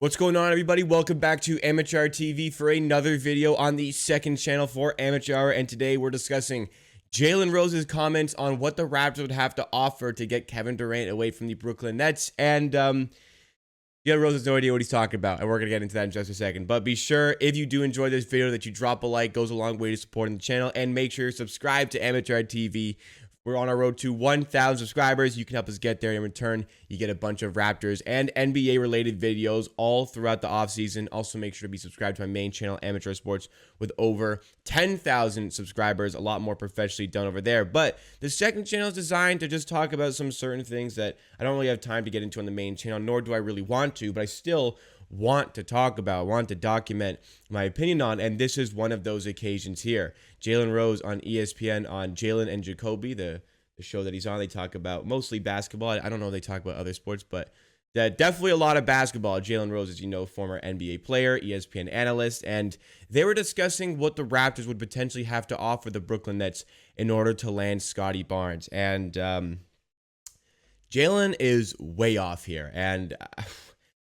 What's going on, everybody? Welcome back to Amateur TV for another video on the second channel for Amateur Hour, and today we're discussing Jalen Rose's comments on what the Raptors would have to offer to get Kevin Durant away from the Brooklyn Nets, and Jalen Rose has no idea what he's talking about, and we're going to get into that in just a second. But be sure, if you do enjoy this video, that you drop a like. Goes a long way to supporting the channel, and make sure you subscribe to Amateur TV. We're on our road to 1,000 subscribers. You can help us get there. In return, you get a bunch of Raptors and NBA-related videos all throughout the offseason. Also, make sure to be subscribed to my main channel, Amateur Sports, with over 10,000 subscribers. A lot more professionally done over there. But the second channel is designed to just talk about some certain things that I don't really have time to get into on the main channel, nor do I really want to, but I still want to talk about, want to document my opinion on, and this is one of those occasions here. Jalen Rose on ESPN on Jalen and Jacoby, the show that he's on. They talk about mostly basketball. I don't know if they talk about other sports, but definitely a lot of basketball. Jalen Rose, as you know, former NBA player, ESPN analyst, and they were discussing what the Raptors would potentially have to offer the Brooklyn Nets in order to land Scottie Barnes. And Jalen is way off here, and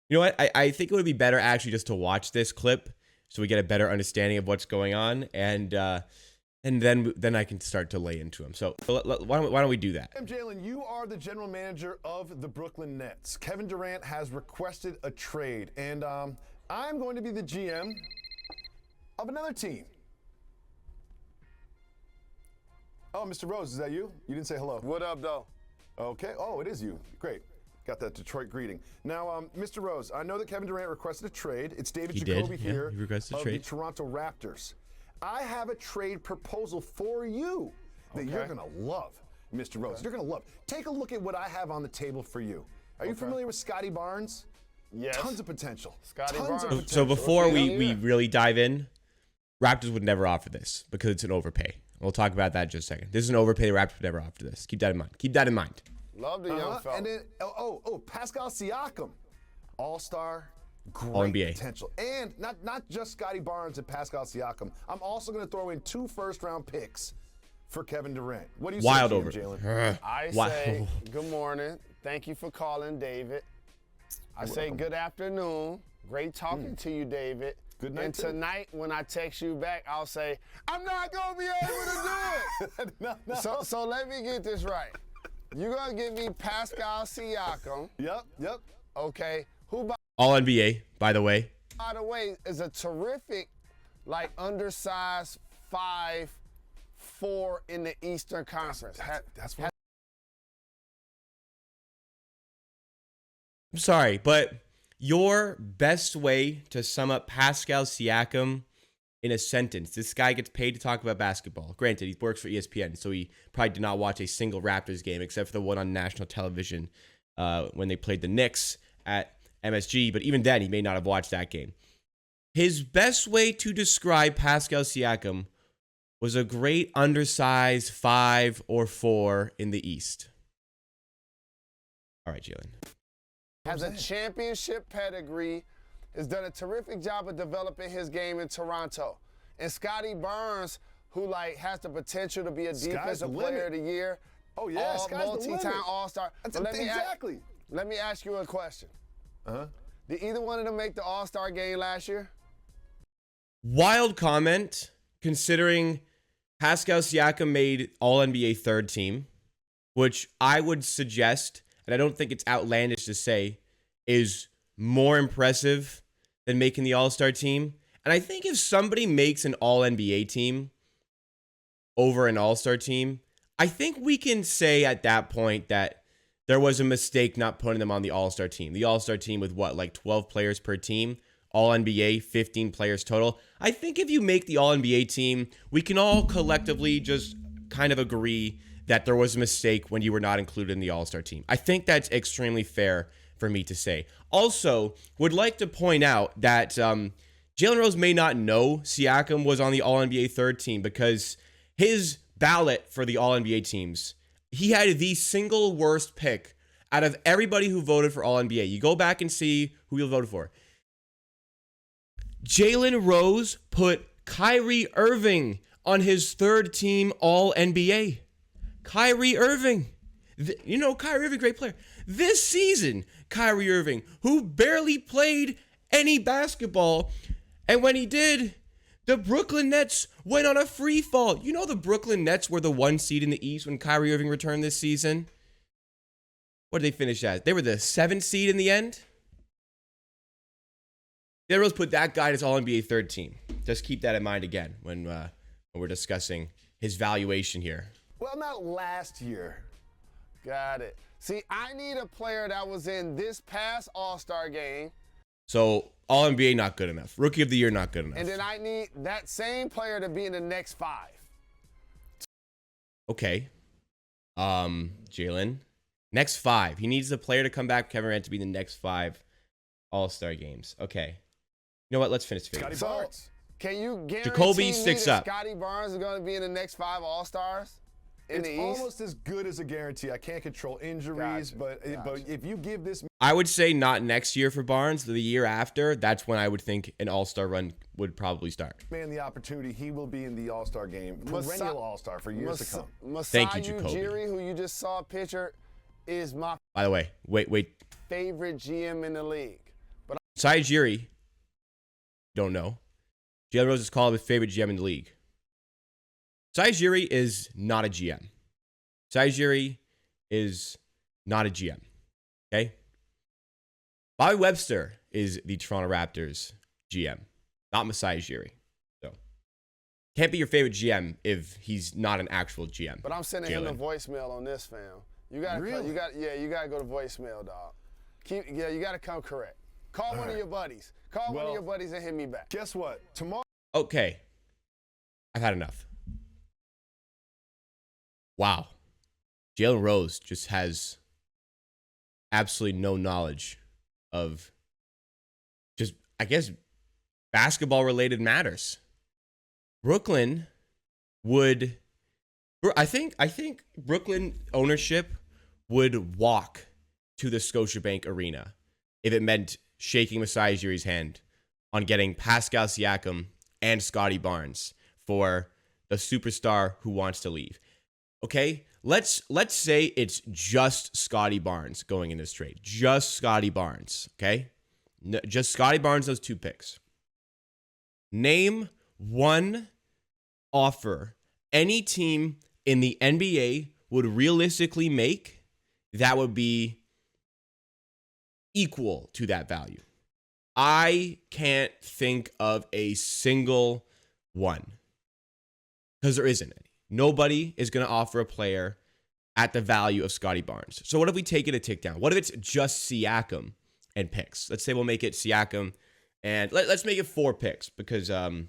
you know what? I think it would be better actually just to watch this clip so we get a better understanding of what's going on, and then I can start to lay into him. So why don't we do that? Jalen, you are the general manager of the Brooklyn Nets. Kevin Durant has requested a trade, and I'm going to be the GM of another team. Oh, Mr. Rose, is that you? You didn't say hello. What up, though? Okay. Oh, it is you. Great. Got that Detroit greeting. Now, Mr. Rose, I know that Kevin Durant requested a trade. It's David Jacoby here he requested a trade. The Toronto Raptors. I have a trade proposal for you that you're going to love, Mr. Rose. You're going to love. Take a look at what I have on the table for you. Are you familiar with Scottie Barnes? Yes. Tons of potential. Scottie Tons Barnes. of potential. So before we really dive in, Raptors would never offer this because it's an overpay. We'll talk about that in just a second. This is an overpay. The Raptors would never offer this. Keep that in mind. Keep that in mind. Love the young fella. And then, Pascal Siakam, all-star, great All-NBA potential. And not just Scottie Barnes and Pascal Siakam. I'm also going to throw in 2 first-round picks for Kevin Durant. What do you say, Jalen? I say good morning. Thank you for calling, David. I say good afternoon. Great talking to you, David. Good night, and tonight, when I text you back, I'll say, I'm not going to be able to do it. No. So let me get this right. You're going to give me Pascal Siakam. Yep. Okay. Who, All NBA, by the way. by the way, is a terrific, undersized 5'4" in the Eastern Conference. That's what. I'm sorry, but your best way to sum up Pascal Siakam in a sentence: this guy gets paid to talk about basketball. Granted, he works for ESPN, so he probably did not watch a single Raptors game except for the one on national television when they played the Knicks at MSG. But even then, he may not have watched that game. His best way to describe Pascal Siakam was a great undersized 5 or 4 in the East. All right, Jalen. Has a championship pedigree, has done a terrific job of developing his game in Toronto. And Scottie Barnes, who has the potential to be a defensive player of the year. Oh yeah, multi-time All-Star. Exactly. Let me ask you a question. Did either one of them make the All-Star game last year? Wild comment, considering Pascal Siakam made All-NBA third team, which I would suggest, and I don't think it's outlandish to say, is more impressive than making the All-Star team. And I think if somebody makes an All-NBA team over an All-Star team, I think we can say at that point that there was a mistake not putting them on the All-Star team. The All-Star team with 12 players per team, All-NBA, 15 players total. I think if you make the All-NBA team, we can all collectively just kind of agree that there was a mistake when you were not included in the All-Star team. I think that's extremely fair for me to say. Also, would like to point out that Jalen Rose may not know Siakam was on the All-NBA third team because his ballot for the All-NBA teams, he had the single worst pick out of everybody who voted for All-NBA. You go back and see who he voted for. Jalen Rose put Kyrie Irving on his third team All-NBA. Kyrie Irving. Kyrie Irving, great player. This season, Kyrie Irving, who barely played any basketball. And when he did, the Brooklyn Nets went on a free fall. You know the Brooklyn Nets were the 1 seed in the East when Kyrie Irving returned this season? What did they finish at? They were the 7th seed in the end. Jalen Rose put that guy as All-NBA third team. Just keep that in mind again when we're discussing his valuation here. Well, not last year. Got it. See, I need a player that was in this past All-Star game. So All-NBA not good enough. Rookie of the Year not good enough. And then I need that same player to be in the next 5. Okay. Jalen. Next 5. He needs a player to come back, Kevin Durant, to be in the next 5 All-Star games. Okay. You know what? Let's finish figuring. Scottie Barnes. Can you guarantee Jacoby me sticks that up. Scottie Barnes is going to be in the next 5 All-Stars in It's the East? almost as good as a guarantee. I can't control injuries, but if you give this I would say not next year for Barnes. The year after, that's when I would think an All-Star run would probably start. man the opportunity, he will be in the All-Star game, perennial All-Star for years to come. Thank you, Jacoby. Ujiri, who you just saw a picture, is my By the way, wait. favorite GM in the league. But Masai Ujiri, don't know. Jalen Rose is called his favorite GM in the league. Masai Ujiri is not a GM. Masai Ujiri is not a GM. Okay? Bobby Webster is the Toronto Raptors GM, not Masai Ujiri. So, can't be your favorite GM if he's not an actual GM. I'm sending him a voicemail on this, fam. You gotta go to voicemail, dog. You gotta come correct. Call one of your buddies. Call one of your buddies and hit me back. Guess what? Tomorrow. Okay. I've had enough. Wow. Jalen Rose just has absolutely no knowledge of just, I guess, basketball-related matters. Brooklyn would, I think Brooklyn ownership would walk to the Scotiabank Arena if it meant shaking Masai Ujiri's hand on getting Pascal Siakam and Scottie Barnes for the superstar who wants to leave. Okay, let's say it's just Scottie Barnes going in this trade. Just Scottie Barnes, okay? Just Scottie Barnes, those 2 picks. Name one offer any team in the NBA would realistically make that would be equal to that value. I can't think of a single one because there isn't any. Nobody is going to offer a player at the value of Scottie Barnes. So what if we take it a tick down? What if it's just Siakam and picks? Let's say we'll make it Siakam, and let's make it 4 picks because it's going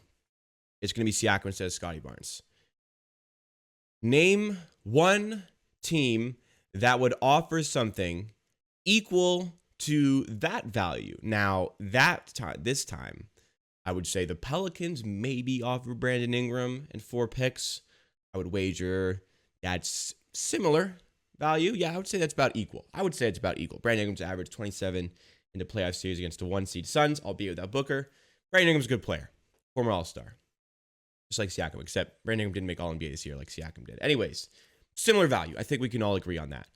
to be Siakam instead of Scottie Barnes. Name one team that would offer something equal to that value. Now, this time, I would say the Pelicans maybe offer Brandon Ingram and 4 picks. I would wager that's similar value. Yeah, I would say that's about equal. Brandon Ingram's averaged 27 in the playoff series against the 1-seed Suns, albeit without Booker. Brandon Ingram's a good player. Former All-Star. Just like Siakam, except Brandon Ingram didn't make All-NBA this year like Siakam did. Anyways, similar value. I think we can all agree on that.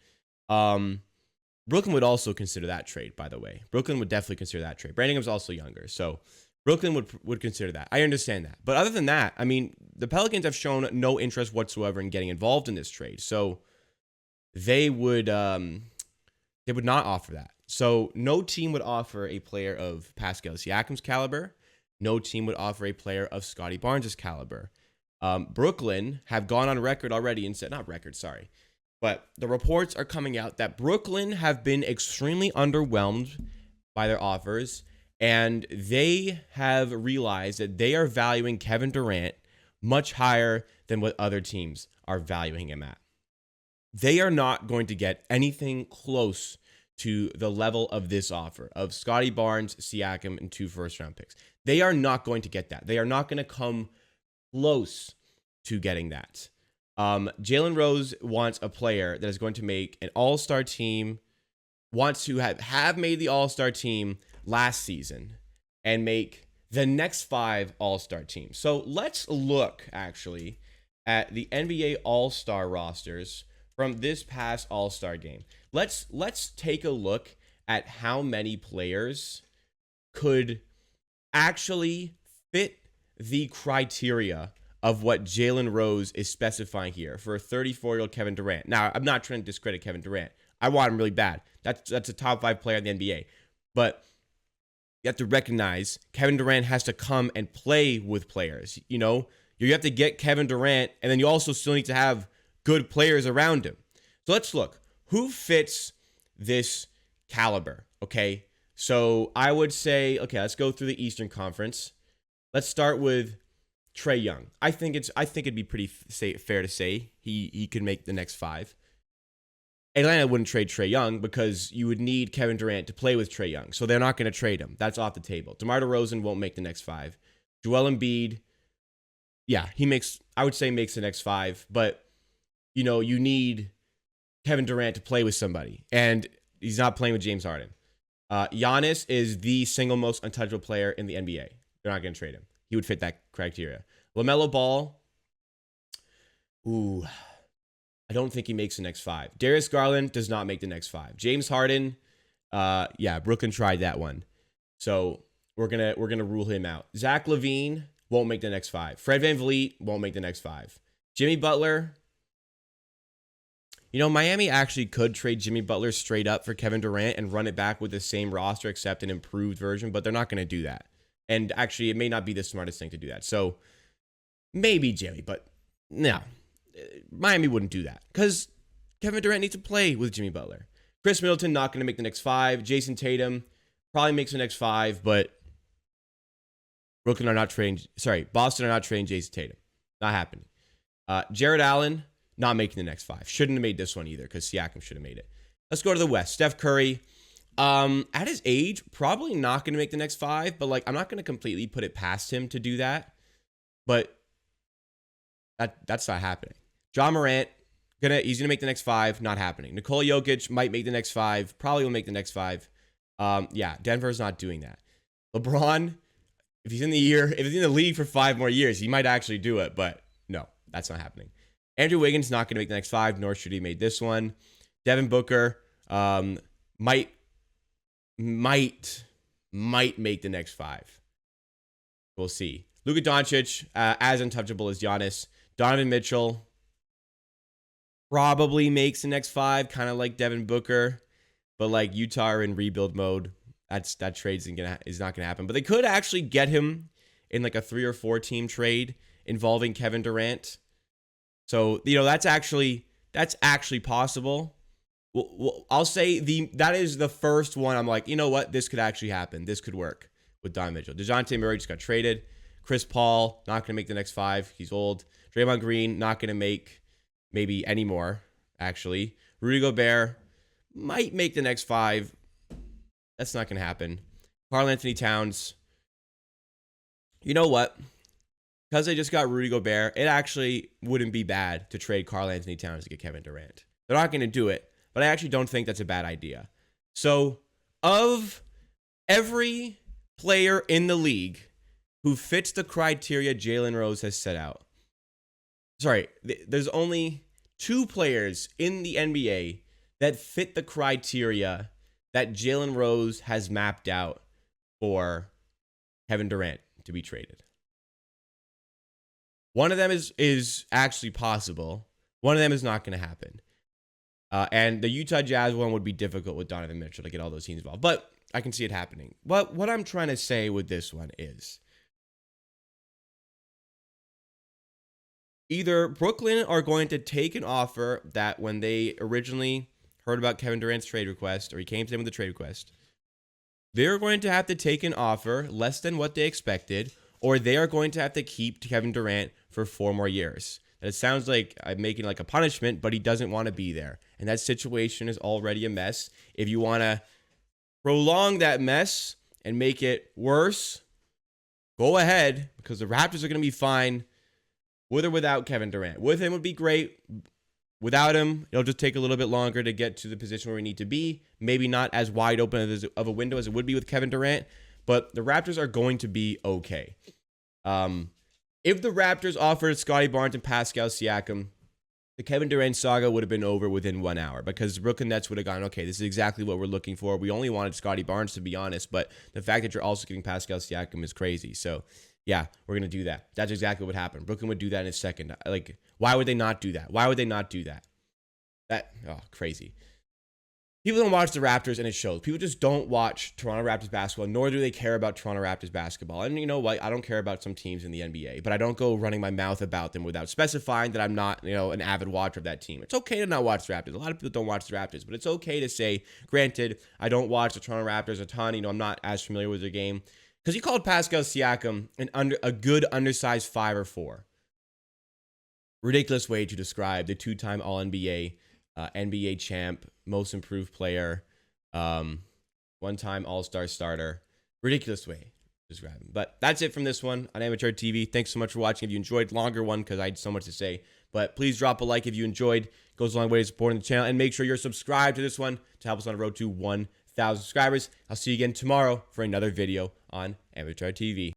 Brooklyn would also consider that trade, by the way. Brooklyn would definitely consider that trade. Brandon Ingram's also younger, so Brooklyn would consider that. I understand that. But other than that, I mean, the Pelicans have shown no interest whatsoever in getting involved in this trade. So they would not offer that. So no team would offer a player of Pascal Siakam's caliber. No team would offer a player of Scottie Barnes' caliber. Brooklyn have gone on record already and said, not record, sorry. But the reports are coming out that Brooklyn have been extremely underwhelmed by their offers. And they have realized that they are valuing Kevin Durant much higher than what other teams are valuing him at. They are not going to get anything close to the level of this offer of Scottie Barnes, Siakam, and 2 first-round picks. They are not going to get that. They are not going to come close to getting that. Jalen Rose wants a player that is going to make an all-star team, wants to have made the all-star team last season and make the next 5 all-star teams. So let's look actually at the NBA all-star rosters from this past all-star game. Let's take a look at how many players could actually fit the criteria of what Jalen Rose is specifying here for a 34-year-old Kevin Durant. Now, I'm not trying to discredit Kevin Durant. I want him really bad. That's a top 5 player in the NBA. But you have to recognize Kevin Durant has to come and play with players. You know, you have to get Kevin Durant, and then you also still need to have good players around him. So let's look. Who fits this caliber? Okay. So I would say, okay, let's go through the Eastern Conference. Let's start with Trae Young. I think it'd be pretty fair to say he could make the next 5. Atlanta wouldn't trade Trae Young because you would need Kevin Durant to play with Trae Young. So they're not going to trade him. That's off the table. DeMar DeRozan won't make the next 5. Joel Embiid, yeah, I would say makes the next 5. But, you know, you need Kevin Durant to play with somebody. And he's not playing with James Harden. Giannis is the single most untouchable player in the NBA. They're not going to trade him. He would fit that criteria. LaMelo Ball, I don't think he makes the next 5. Darius Garland does not make the next 5. James Harden, Brooklyn tried that one. So we're gonna rule him out. Zach LaVine won't make the next 5. Fred VanVleet won't make the next 5. Jimmy Butler, you know, Miami actually could trade Jimmy Butler straight up for Kevin Durant and run it back with the same roster except an improved version, but they're not going to do that. And actually, it may not be the smartest thing to do that. So maybe Jimmy, but no. Miami wouldn't do that because Kevin Durant needs to play with Jimmy Butler. Chris Middleton not going to make the next 5. Jason Tatum probably makes the next 5, but Boston are not trading Jason Tatum. Not happening. Jared Allen not making the next 5. Shouldn't have made this one either because Siakam should have made it. Let's go to the West. Steph Curry. At his age, probably not going to make the next 5, but like I'm not going to completely put it past him to do that. But that's not happening. John Morant, he's going to make the next 5, not happening. Nikola Jokic might make the next 5, probably will make the next 5. Denver's not doing that. LeBron, if he's in the league for 5 more years, he might actually do it, but no, that's not happening. Andrew Wiggins not going to make the next 5, nor should he make this one. Devin Booker might make the next 5. We'll see. Luka Doncic, as untouchable as Giannis. Donovan Mitchell probably makes the next 5, kind of like Devin Booker, but like Utah are in rebuild mode. That trade is not gonna happen. But they could actually get him in like a 3 or 4 team trade involving Kevin Durant. So you know that's actually possible. Well, I'll say that is the first one. I'm like, you know what, this could actually happen. This could work with Donovan Mitchell. DeJounte Murray just got traded. Chris Paul not gonna make the next 5. He's old. Draymond Green not gonna make maybe anymore. Actually, Rudy Gobert might make the next 5. That's not gonna happen. Karl Anthony Towns. You know what? Because they just got Rudy Gobert, it actually wouldn't be bad to trade Karl Anthony Towns to get Kevin Durant. They're not going to do it, but I actually don't think that's a bad idea. So, of every player in the league who fits the criteria Jalen Rose has set out, there's only 2 players in the NBA that fit the criteria that Jalen Rose has mapped out for Kevin Durant to be traded. One of them is actually possible. One of them is not going to happen. And the Utah Jazz one would be difficult with Donovan Mitchell to get all those teams involved. But I can see it happening. But what I'm trying to say with this one is either Brooklyn are going to take an offer that when they originally heard about Kevin Durant's trade request, or he came to them with a trade request, they're going to have to take an offer less than what they expected, or they are going to have to keep Kevin Durant for 4 more years. And it sounds like I'm making like a punishment, but he doesn't want to be there. And that situation is already a mess. If you want to prolong that mess and make it worse, go ahead, because the Raptors are going to be fine with or without Kevin Durant. With him would be great. Without him, it'll just take a little bit longer to get to the position where we need to be. Maybe not as wide open of a window as it would be with Kevin Durant, but the Raptors are going to be okay. If the Raptors offered Scottie Barnes and Pascal Siakam the Kevin Durant saga would have been over within 1 hour because the Brooklyn Nets would have gone, okay, this is exactly what we're looking for. We only wanted Scottie Barnes, to be honest, but the fact that you're also giving Pascal Siakam is crazy. So, yeah, we're going to do that. That's exactly what happened. Brooklyn would do that in a second. Like, why would they not do that? Why would they not do that? Crazy. People don't watch the Raptors, and it shows. People just don't watch Toronto Raptors basketball, nor do they care about Toronto Raptors basketball. And you know what? I don't care about some teams in the NBA, but I don't go running my mouth about them without specifying that I'm not, an avid watcher of that team. It's okay to not watch the Raptors. A lot of people don't watch the Raptors, but it's okay to say, granted, I don't watch the Toronto Raptors a ton. I'm not as familiar with their game. Because he called Pascal Siakam a good undersized 5 or 4. Ridiculous way to describe the 2-time All-NBA, NBA champ, most improved player, 1-time All-Star starter. Ridiculous way to describe him. But that's it from this one on Amateur TV. Thanks so much for watching. If you enjoyed, longer one because I had so much to say. But please drop a like if you enjoyed. It goes a long way to supporting the channel. And make sure you're subscribed to this one to help us on the road to 1,000 subscribers. I'll see you again tomorrow for another video on Amateur TV.